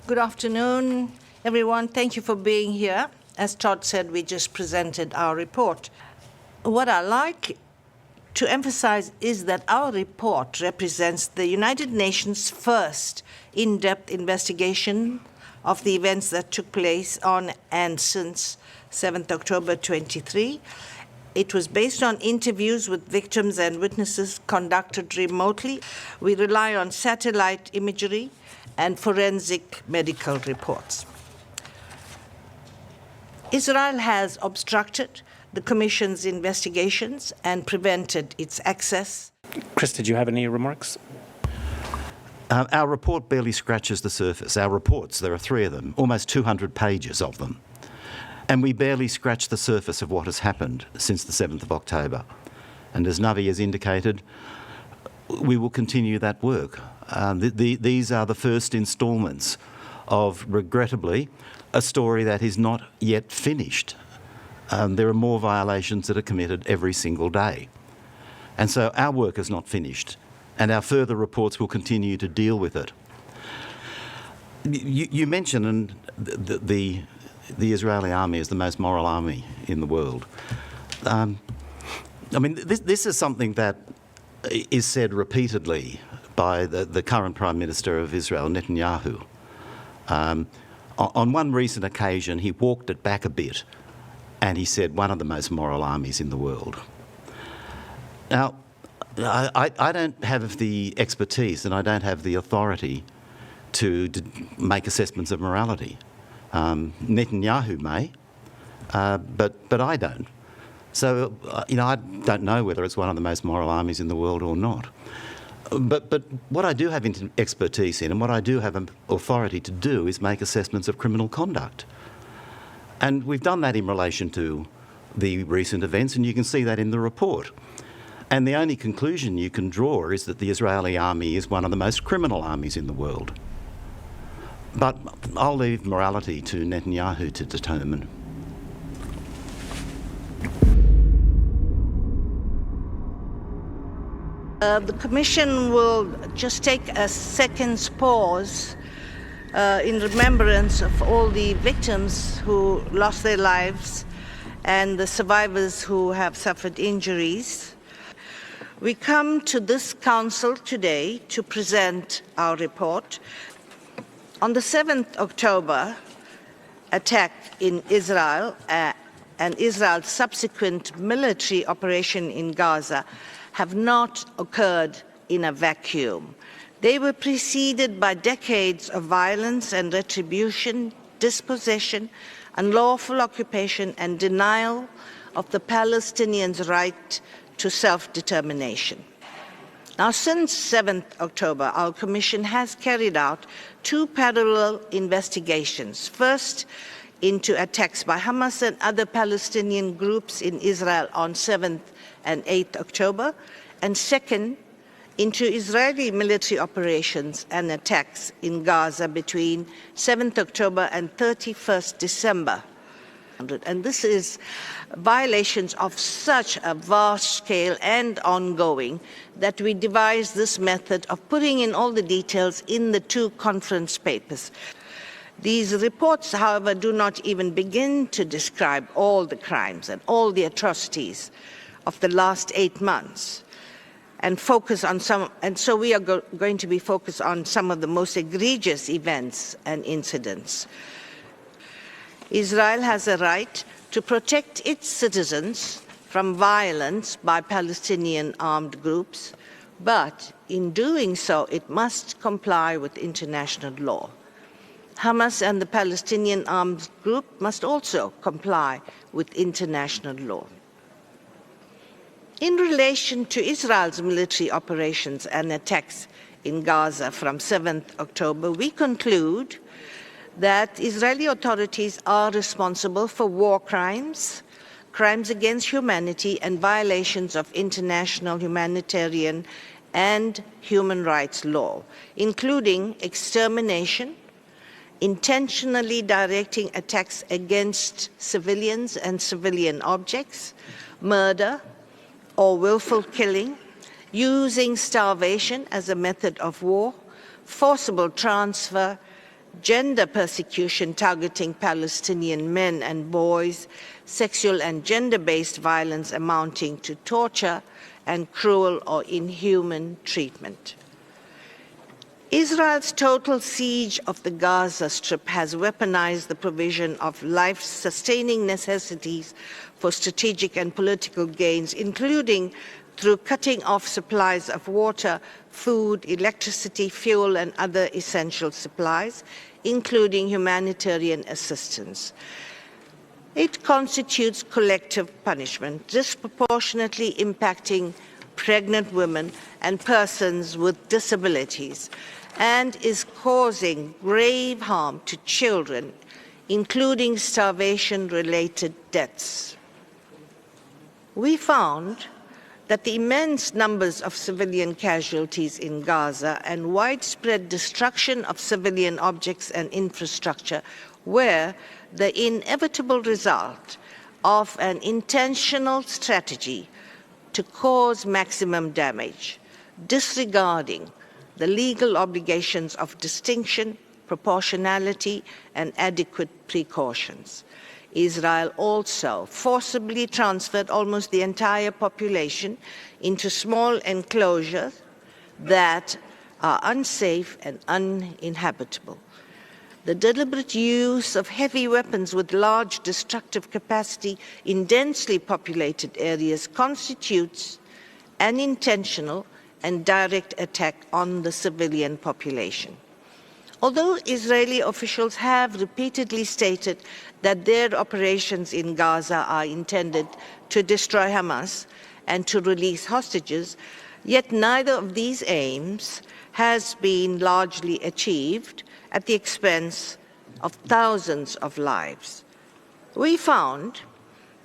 Good afternoon, everyone. Thank you for being here. As Todd said, we just presented our report. What I like to emphasize is that our report represents the United Nations' first in-depth investigation of the events that took place on and since 7th October 23. It was based on interviews with victims and witnesses conducted remotely. We rely on satellite imagery and forensic medical reports. Israel has obstructed the Commission's investigations and prevented its access. Chris, did you have any remarks? Our report barely scratches the surface. Our reports, there are 3 of them, almost 200 pages of them. And we barely scratch the surface of what has happened since the 7th of October. And as Navi has indicated, we will continue that work. These are the first instalments of, regrettably, a story that is not yet finished. There are more violations that are committed every single day. And so our work is not finished, and our further reports will continue to deal with it. You mentioned the Israeli army is the most moral army in the world. I mean, this is something that is said repeatedly by the current Prime Minister of Israel, Netanyahu. On one recent occasion, he walked it back a bit and he said, one of the most moral armies in the world. Now, I don't have the expertise and I don't have the authority to make assessments of morality. Netanyahu may, but I don't. So, I don't know whether it's one of the most moral armies in the world or not. But what I do have expertise in and what I do have an authority to do is make assessments of criminal conduct. And we've done that in relation to the recent events, and you can see that in the report. And the only conclusion you can draw is that the Israeli army is one of the most criminal armies in the world. But I'll leave morality to Netanyahu to determine. The Commission will just take a second's pause in remembrance of all the victims who lost their lives and the survivors who have suffered injuries. We come to this Council today to present our report. On the 7th October attack in Israel and Israel's subsequent military operation in Gaza have not occurred in a vacuum. They were preceded by decades of violence and retribution, dispossession, unlawful occupation, and denial of the Palestinians' right to self-determination. Now, since 7th October, our Commission has carried out 2 parallel investigations. First, into attacks by Hamas and other Palestinian groups in Israel on 7th and 8th October, and second, into Israeli military operations and attacks in Gaza between 7th October and 31st December. And this is violations of such a vast scale and ongoing that we devised this method of putting in all the details in the 2 conference papers. These reports, however, do not even begin to describe all the crimes and all the atrocities of the last 8 months and focus on some, and so we are going to be focused on some of the most egregious events and incidents. Israel has a right to protect its citizens from violence by Palestinian armed groups, but in doing so, it must comply with international law. Hamas and the Palestinian armed group must also comply with international law. In relation to Israel's military operations and attacks in Gaza from 7th October, we conclude that Israeli authorities are responsible for war crimes, crimes against humanity, and violations of international humanitarian and human rights law, including extermination, intentionally directing attacks against civilians and civilian objects, murder or willful killing, using starvation as a method of war, forcible transfer, gender persecution targeting Palestinian men and boys, sexual and gender-based violence amounting to torture and cruel or inhuman treatment. Israel's total siege of the Gaza Strip has weaponized the provision of life-sustaining necessities for strategic and political gains, including through cutting off supplies of water, food, electricity, fuel, and other essential supplies, including humanitarian assistance. It constitutes collective punishment, disproportionately impacting pregnant women and persons with disabilities, and is causing grave harm to children, including starvation-related deaths. We found that the immense numbers of civilian casualties in Gaza and widespread destruction of civilian objects and infrastructure were the inevitable result of an intentional strategy to cause maximum damage, disregarding the legal obligations of distinction, proportionality, and adequate precautions. Israel also forcibly transferred almost the entire population into small enclosures that are unsafe and uninhabitable. The deliberate use of heavy weapons with large destructive capacity in densely populated areas constitutes an intentional and direct attack on the civilian population. Although Israeli officials have repeatedly stated that their operations in Gaza are intended to destroy Hamas and to release hostages, yet neither of these aims has been largely achieved at the expense of thousands of lives. We found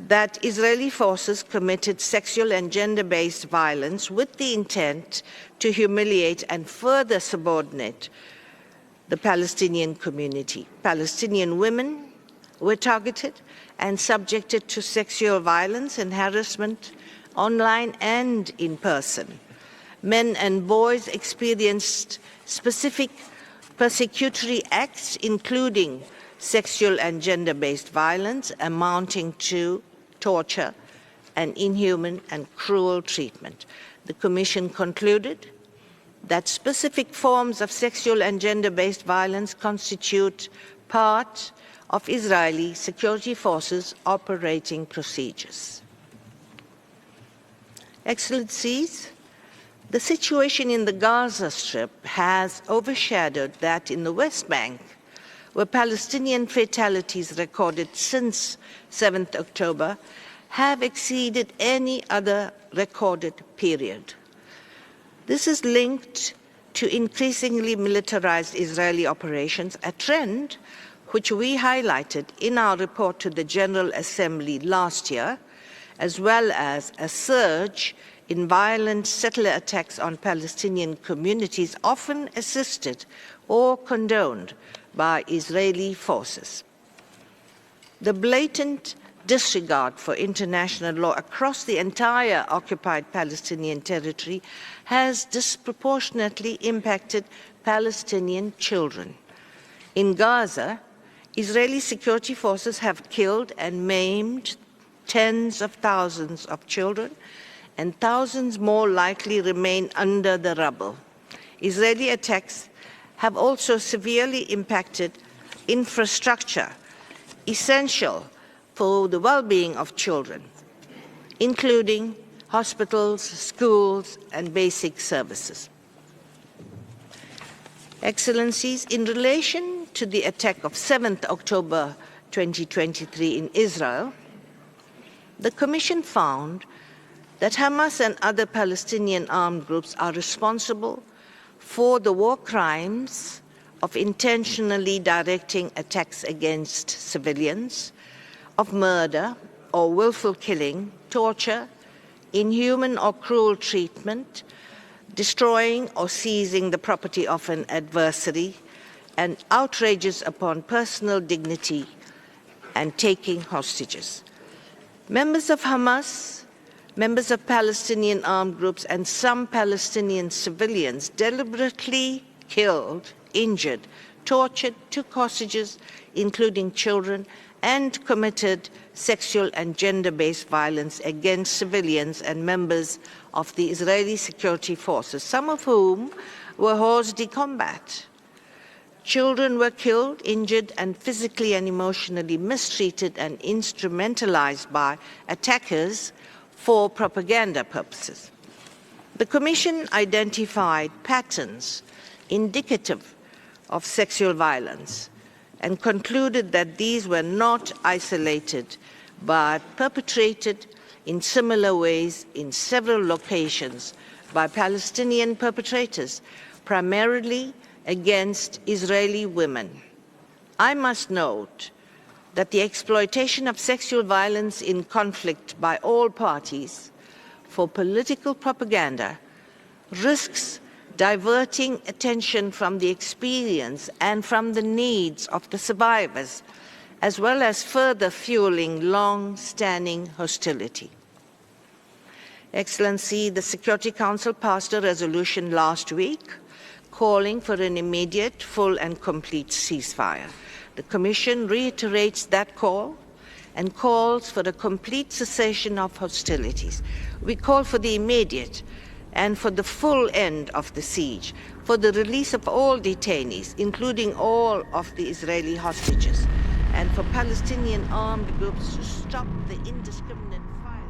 that Israeli forces committed sexual and gender-based violence with the intent to humiliate and further subordinate the Palestinian community. Palestinian women were targeted and subjected to sexual violence and harassment online and in person. Men and boys experienced specific persecutory acts, including sexual and gender-based violence amounting to torture and inhuman and cruel treatment. The Commission concluded that specific forms of sexual and gender-based violence constitute part of Israeli security forces' operating procedures. Excellencies, the situation in the Gaza Strip has overshadowed that in the West Bank, where Palestinian fatalities recorded since 7th October have exceeded any other recorded period. This is linked to increasingly militarized Israeli operations, a trend which we highlighted in our report to the General Assembly last year, as well as a surge in violent settler attacks on Palestinian communities, often assisted or condoned by Israeli forces. The blatant disregard for international law across the entire occupied Palestinian territory has disproportionately impacted Palestinian children. In Gaza, Israeli security forces have killed and maimed tens of thousands of children, and thousands more likely remain under the rubble. Israeli attacks have also severely impacted infrastructure essential for the well-being of children, including hospitals, schools, and basic services. Excellencies, in relation to the attack of 7th October 2023 in Israel, the Commission found that Hamas and other Palestinian armed groups are responsible for the war crimes of intentionally directing attacks against civilians, of murder or willful killing, torture, inhuman or cruel treatment, destroying or seizing the property of an adversary, and outrages upon personal dignity and taking hostages. Members of Hamas, members of Palestinian armed groups, and some Palestinian civilians deliberately killed, injured, tortured, took hostages, including children, and committed sexual and gender-based violence against civilians and members of the Israeli security forces, some of whom were hors de combat. Children were killed, injured, and physically and emotionally mistreated and instrumentalized by attackers for propaganda purposes. The Commission identified patterns indicative of sexual violence and concluded that these were not isolated but perpetrated in similar ways in several locations by Palestinian perpetrators, primarily against Israeli women. I must note that the exploitation of sexual violence in conflict by all parties for political propaganda risks diverting attention from the experience and from the needs of the survivors, as well as further fueling long-standing hostility. Excellency, the Security Council passed a resolution last week calling for an immediate, full and complete ceasefire. The Commission reiterates that call and calls for a complete cessation of hostilities. We call for the immediate and for the full end of the siege, for the release of all detainees, including all of the Israeli hostages, and for Palestinian armed groups to stop the indiscriminate violence.